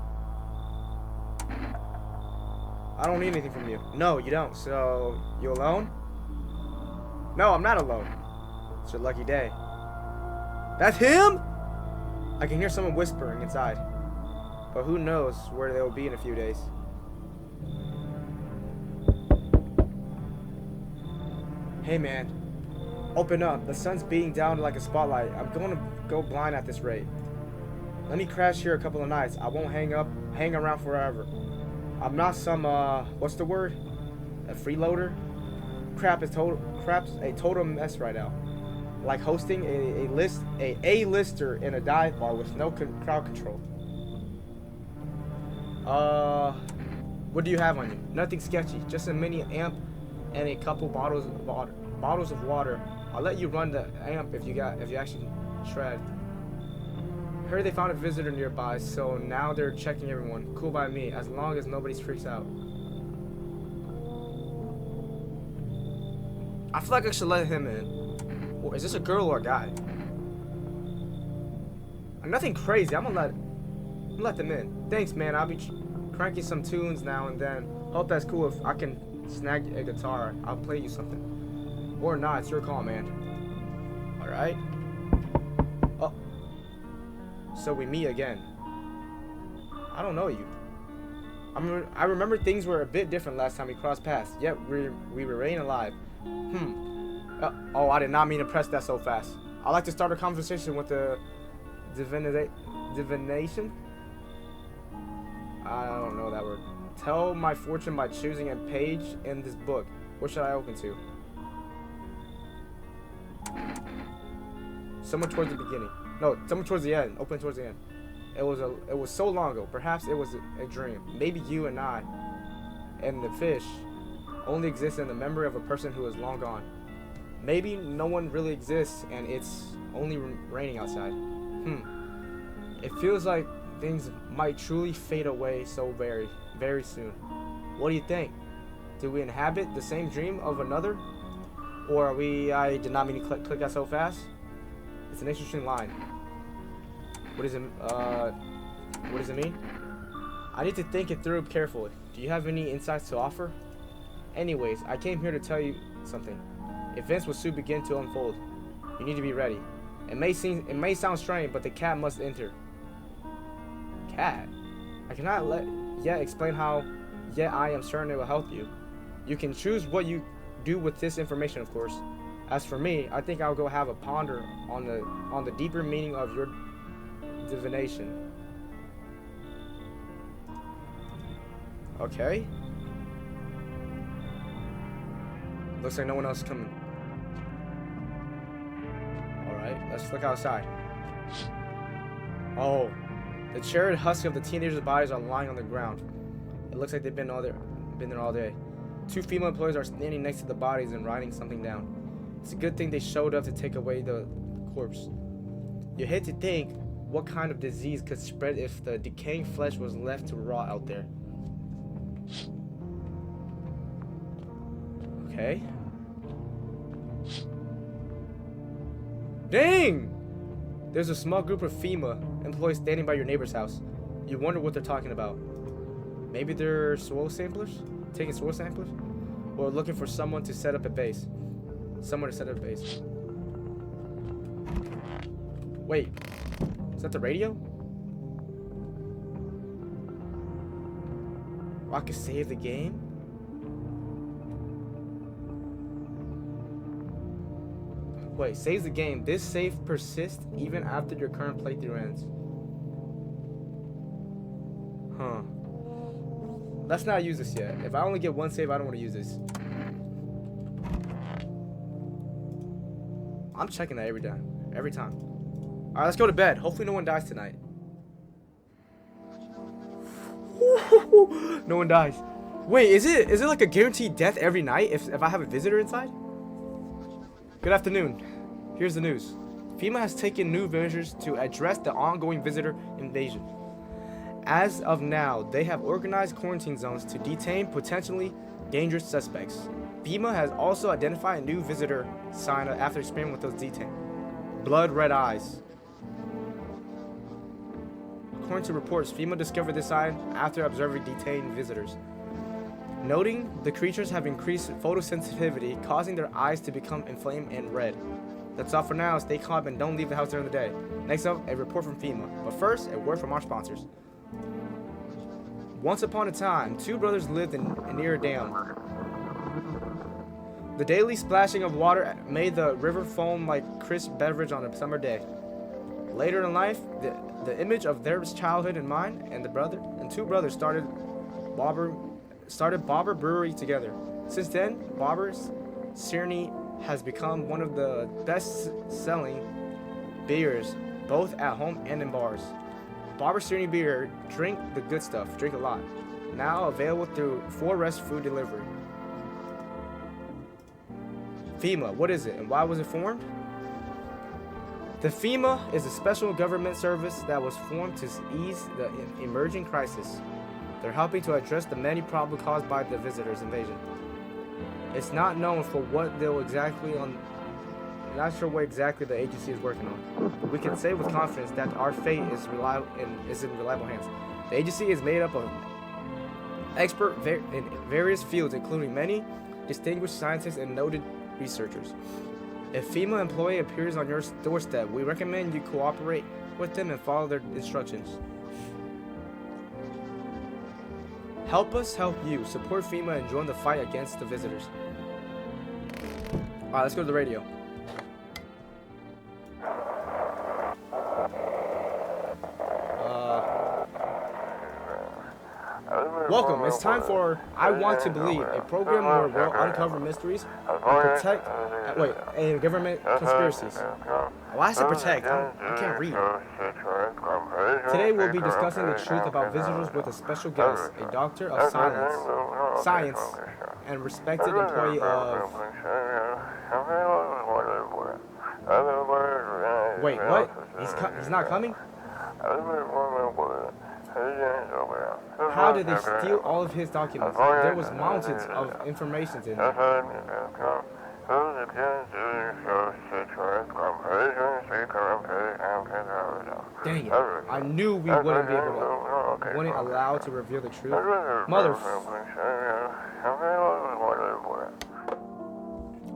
I don't need anything from you. No, you don't. So, you alone? No, I'm not alone. It's your lucky day. That's him? I can hear someone whispering inside. But who knows where they'll be in a few days. Hey man, open up. The sun's beating down like a spotlight. I'm going to go blind at this rate. Let me crash here a couple of nights. I won't hang around forever. I'm not some, what's the word? A freeloader? Crap's a total mess right now. Like hosting a A-lister in a dive bar with no crowd control. What do you have on you? Nothing sketchy. Just a mini amp and a couple bottles of water. I'll let you run the amp if you actually shred. Heard they found a visitor nearby, so now they're checking everyone. Cool by me, as long as nobody freaks out. I feel like I should let him in. Or is this a girl or a guy? Nothing crazy. I'm gonna let them in. Thanks, man. I'll be cranking some tunes now and then. Hope that's cool. If I can snag a guitar, I'll play you something. Or not. It's your call, man. All right. Oh. So we meet again. I don't know you. I remember things were a bit different last time we crossed paths, yet we remain alive. Oh, I did not mean to press that so fast. I like to start a conversation with the divination? I don't know that word. Tell my fortune by choosing a page in this book. What should I open to? Somewhere towards the beginning. No, somewhere towards the end. Open towards the end. It was so long ago. Perhaps it was a dream. Maybe you and I and the fish only exist in the memory of a person who is long gone. Maybe no one really exists and it's only raining outside. It feels like things might truly fade away so very, very soon. What do you think? Do we inhabit the same dream of another? Or are we... I did not mean to click that so fast. It's an interesting line. What does it mean? I need to think it through carefully. Do you have any insights to offer? Anyways, I came here to tell you something. Events will soon begin to unfold. You need to be ready. It may sound strange, but the cat must enter. Cat? I cannot yet explain how, yet I am certain it will help you. You can choose what you do with this information, of course. As for me, I think I'll go have a ponder on the deeper meaning of your divination. Okay. Looks like no one else is coming. Alright, let's look outside. Oh. The charred husks of the teenagers' bodies are lying on the ground. It looks like they've been there all day. Two female employees are standing next to the bodies and writing something down. It's a good thing they showed up to take away the corpse. You hate to think what kind of disease could spread if the decaying flesh was left to rot out there. Okay. Dang! There's a small group of FEMA employees standing by your neighbor's house. You wonder what they're talking about. Maybe they're soil samplers? Taking soil samplers? Or looking for someone to set up a base. Someone to set up a base. Wait. Is that the radio? I can save the game? Wait, saves the game. This save persists even after your current playthrough ends. Huh. Let's not use this yet. If I only get one save, I don't want to use this. I'm checking that every time. Every time. Alright, let's go to bed. Hopefully no one dies tonight. No one dies. Wait, is it like a guaranteed death every night if I have a visitor inside? Good afternoon. Here's the news. FEMA has taken new measures to address the ongoing visitor invasion. As of now, they have organized quarantine zones to detain potentially dangerous suspects. FEMA has also identified a new visitor sign after experimenting with those detained. Blood red eyes. According to reports, FEMA discovered this sign after observing detained visitors. Noting the creatures have increased photosensitivity, causing their eyes to become inflamed and red. That's all for now. Stay calm and don't leave the house during the day. Next up, a report from FEMA. But first, a word from our sponsors. Once upon a time, two brothers lived near a dam. The daily splashing of water made the river foam like crisp beverage on a summer day. Later in life, the image of their childhood and mine and two brothers started Bobber Brewery together. Since then, Bobber's Syrney has become one of the best-selling beers, both at home and in bars. Bobber Syrney beer, drink the good stuff, drink a lot. Now available through 4Rest food delivery. FEMA, what is it and why was it formed? The FEMA is a special government service that was formed to ease the emerging crisis. They're helping to address the many problems caused by the visitors' invasion. It's not known for what they'll exactly on. Not sure what exactly the agency is working on. But we can say with confidence that our fate is in reliable hands. The agency is made up of experts in various fields, including many distinguished scientists and noted researchers. If FEMA employee appears on your doorstep, we recommend you cooperate with them and follow their instructions. Help us help you. Support FEMA and join the fight against the visitors. Alright, let's go to the radio. Welcome. It's time for I Want to Believe, a program where we'll uncover mysteries and government conspiracies. Why is it protect? I can't read. Today we'll be discussing the truth about visitors with a special guest, a doctor of science, and respected employee of... Wait, what? He's not coming? How did they steal all of his documents? There was mountains of information in there. Dang it. I knew we wouldn't allow to reveal the truth.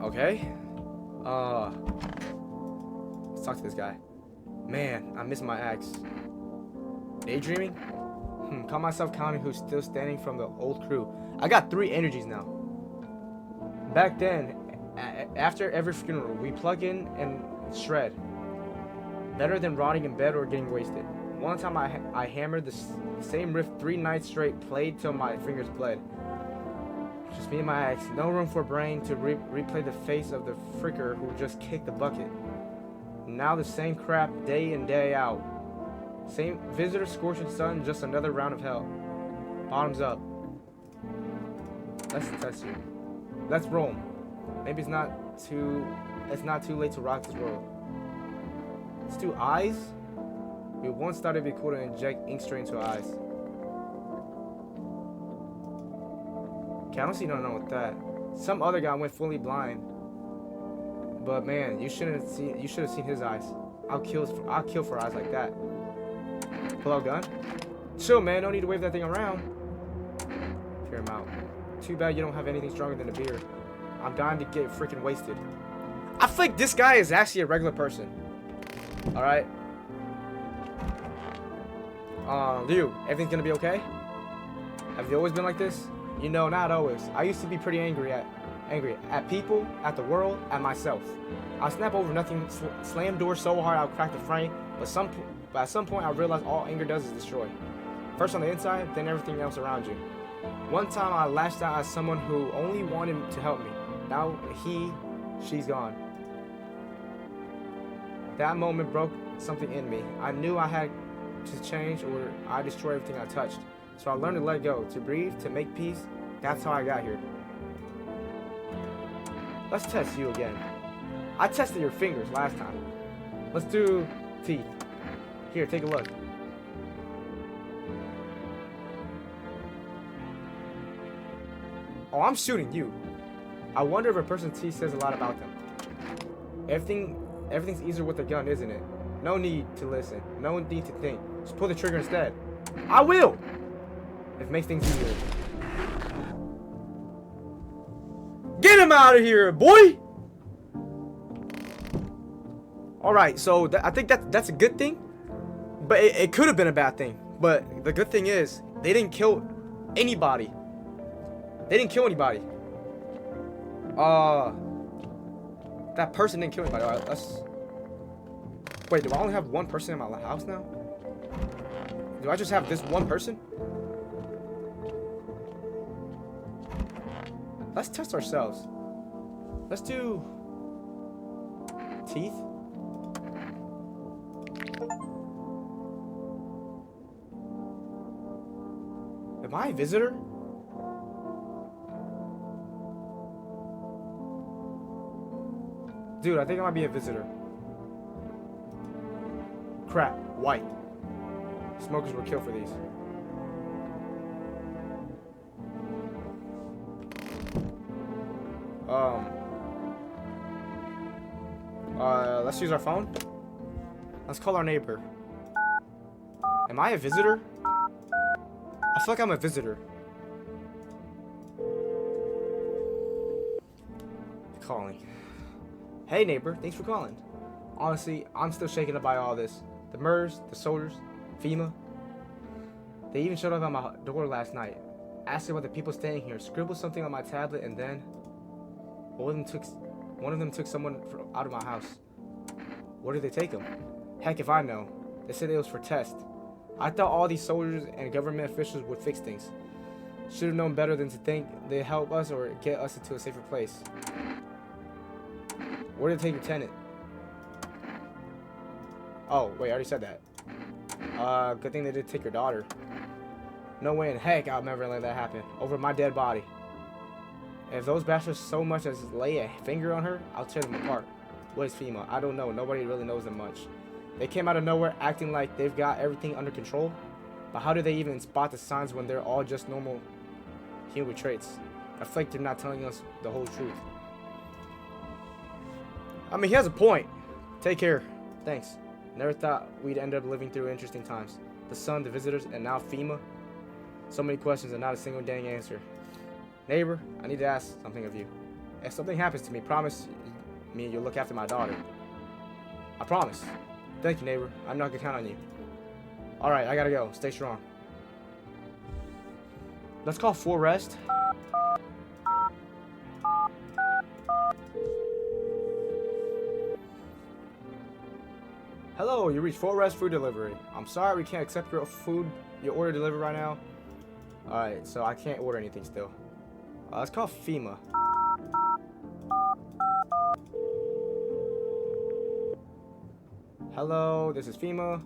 Okay. Let's talk to this guy. Man, I miss my ex. Daydreaming? Call myself counting who's still standing from the old crew. I got 3 energies now. Back then, after every funeral, we plug in and shred. Better than rotting in bed or getting wasted. One time I hammered the same riff 3 nights straight, played till my fingers bled. Just me and my ex, no room for brain to replay the face of the fricker who just kicked the bucket. Now the same crap day in day out. Same visitor, scorching sun, just another round of hell. Bottoms up. Let's test you. Let's roll. Maybe it's not too late to rock this world. Let's do eyes. We once thought it'd be cool to inject ink straight into our eyes. Okay, I don't see nothing wrong with that. Some other guy went fully blind. But man, you should have seen his eyes. I'll kill for eyes like that. Pull out gun. Chill, man. No need to wave that thing around. Hear him out. Too bad you don't have anything stronger than a beer. I'm dying to get freaking wasted. I feel like this guy is actually a regular person. All right. Liu, everything's gonna be okay? Have you always been like this? You know, not always. I used to be pretty angry at people, at the world, at myself. I'll snap over nothing, slam doors so hard I'll crack the frame, but at some point I realized all anger does is destroy. First on the inside, then everything else around you. One time I lashed out at someone who only wanted to help me. Now she's gone. That moment broke something in me. I knew I had to change or I destroy everything I touched. So I learned to let go, to breathe, to make peace. That's how I got here. Let's test you again. I tested your fingers last time. Let's do teeth. Here, take a look. Oh, I'm shooting you. I wonder if a person's teeth says a lot about them. Everything's easier with a gun, isn't it? No need to listen. No need to think. Just pull the trigger instead. I will! It makes things easier. Get him out of here, boy! Alright, so I think that's a good thing. But it could have been a bad thing. But the good thing is, they didn't kill anybody. They didn't kill anybody. That person didn't kill anybody. Alright, let's... Wait, do I only have one person in my house now? Do I just have this one person? Let's test ourselves. Let's do... teeth. Am I a visitor? Dude, I think I might be a visitor. Crap, white. Smokers were killed for these. Let's use our phone. Let's call our neighbor. Am I a visitor? I feel like I'm a visitor. Calling. Hey neighbor, thanks for calling. Honestly, I'm still shaken up by all this. The murders, the soldiers, FEMA. They even showed up at my door last night. Asked about the people staying here, scribbled something on my tablet, and then one of them took someone out of my house. Where did they take him? Heck if I know. They said it was for test. I thought all these soldiers and government officials would fix things. Should have known better than to think they'd help us or get us into a safer place. Where did they take your tenant? Oh, wait, I already said that. Good thing they did take your daughter. No way in heck I'll never let that happen. Over my dead body. If those bastards so much as lay a finger on her, I'll tear them apart. What is FEMA? I don't know. Nobody really knows them much. They came out of nowhere acting like they've got everything under control. But how do they even spot the signs when they're all just normal human traits? I feel like they're not telling us the whole truth. I mean, he has a point. Take care. Thanks. Never thought we'd end up living through interesting times. The sun, the visitors, and now FEMA. So many questions and not a single dang answer. Neighbor, I need to ask something of you. If something happens to me, promise me you'll look after my daughter. I promise. Thank you, neighbor. I know I can count on you. Alright, I gotta go. Stay strong. Let's call full rest. Hello, you reached Forest Food Delivery. I'm sorry we can't accept your order delivered right now. Alright, so I can't order anything still. Let's call FEMA. Hello, this is FEMA.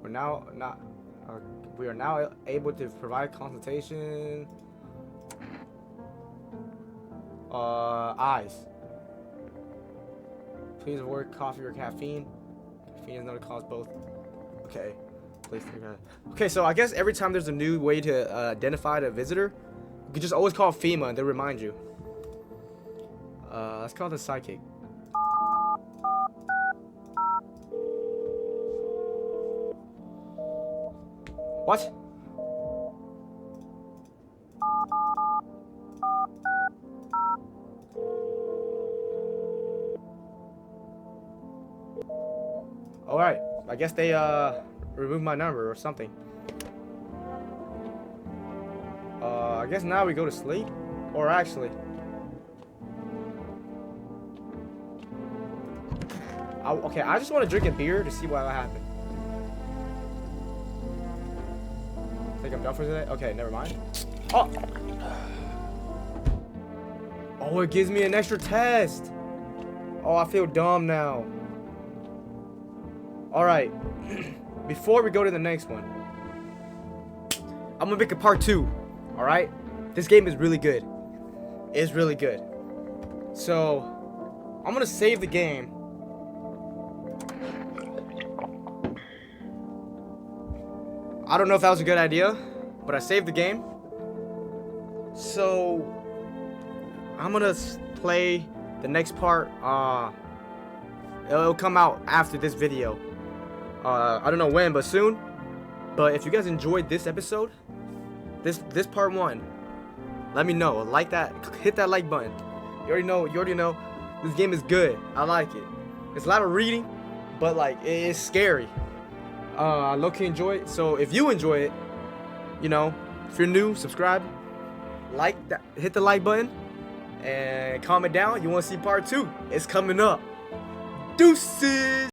We are now able to provide consultation. Eyes. Please avoid coffee or caffeine. Caffeine is known to cause both. Okay. Please. Okay, so I guess every time there's a new way to identify the visitor, you can just always call FEMA and they'll remind you. Let's call the psychic. What? Alright, I guess they removed my number or something. I guess now we go to sleep? Or actually... okay, I just want to drink a beer to see what will happen. Think I'm done for today? Okay, never mind. Oh! Oh, it gives me an extra test! Oh, I feel dumb now. Alright. Before we go to the next one, I'm gonna make a part 2. Alright? This game is really good. It's really good. So, I'm gonna save the game. I don't know if that was a good idea, but I saved the game. So, I'm gonna play the next part. It'll come out after this video. I don't know when, but soon. But if you guys enjoyed this episode, this part 1, let me know. Like that, hit that like button. You already know. This game is good. I like it. It's a lot of reading, but like it's scary. I low-key enjoy it. So if you enjoy it, you know, if you're new, subscribe, like that, hit the like button, and comment down. You want to see part 2? It's coming up. Deuces.